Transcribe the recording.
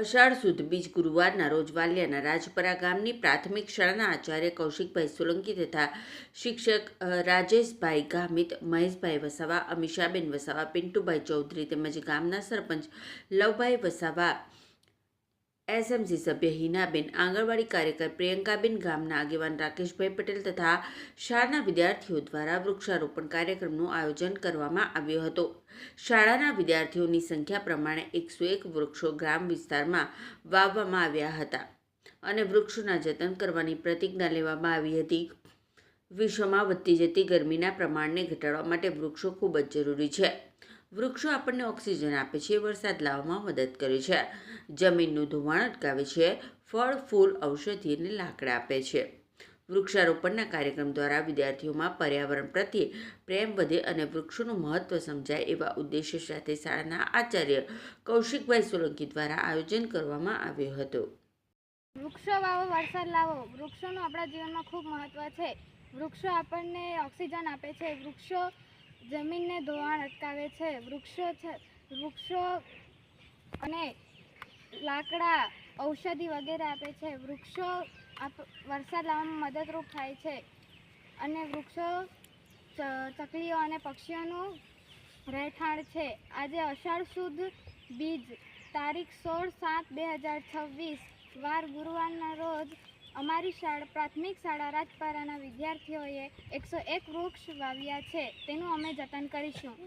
અષાઢ સુદ બીજ ગુરુવારના રોજ વાલિયાના રાજપરા ગામની પ્રાથમિક શાળાના આચાર્ય કૌશિકભાઈ સોલંકી તથા શિક્ષક રાજેશભાઈ ગામિત, મહેશભાઈ વસાવા, અમીષાબેન વસાવા, પિન્ટુભાઈ ચૌધરી તેમજ ગામના સરપંચ લવભાઈ વસાવા, એસએમસી સભ્ય હિનાબેન, આંગણવાડી કાર્યકર પ્રિયંકાબેન, ગામના આગેવાન રાકેશભાઈ પટેલ તથા શાળાના વિદ્યાર્થીઓ દ્વારા વૃક્ષારોપણ કાર્યક્રમનું આયોજન કરવામાં આવ્યું હતું। શાળાના વિદ્યાર્થીઓની સંખ્યા પ્રમાણે 101 વૃક્ષો ગ્રામ વિસ્તારમાં વાવવામાં આવ્યા હતા અને વૃક્ષોના જતન કરવાની પ્રતિજ્ઞા લેવામાં આવી હતી। વિશ્વમાં વધતી જતી ગરમીના પ્રમાણને ઘટાડવા માટે વૃક્ષો ખૂબ જ જરૂરી છે। વૃક્ષો આપણને ઓક્સિજન આપે છે, વરસાદ લાવવામાં મદદ કરે છે, જમીનનું ધોવાણ અટકાવે છે, ફળ, ફૂલ, ઔષધિ અને લાકડા આપે છે। વૃક્ષારોપણના કાર્યક્રમ દ્વારા વિદ્યાર્થીઓમાં પર્યાવરણ પ્રત્યે પ્રેમ વધે અને વૃક્ષોનું મહત્વ સમજાય એવા ઉદ્દેશ્ય સાથે શાળાના આચાર્ય કૌશિકભાઈ સોલંકી દ્વારા આયોજન કરવામાં આવ્યું હતું। વૃક્ષો વાવો, વરસાદ લાવો। વૃક્ષોનું આપણા જીવનમાં ખૂબ મહત્વ છે। વૃક્ષો આપણને ઓક્સિજન આપે છે, વૃક્ષો જમીનને ધોવાણ અટકાવે છે, વૃક્ષો અને લાકડા, ઔષધિ વગેરે આપે છે। વૃક્ષો વરસાદ લાવવામાં મદદરૂપ થાય છે અને વૃક્ષો ચકલીઓ અને પક્ષીઓનું રહેઠાણ છે। આજે અષાઢ સુદ બીજ તારીખ 16/7/2026 વાર ગુરુવારના રોજ અમારી પ્રાથમિક શાળા રાજપરાના વિદ્યાર્થીઓએ 101 વૃક્ષ વાવ્યા છે, તેનું અમે જતન કરીશું।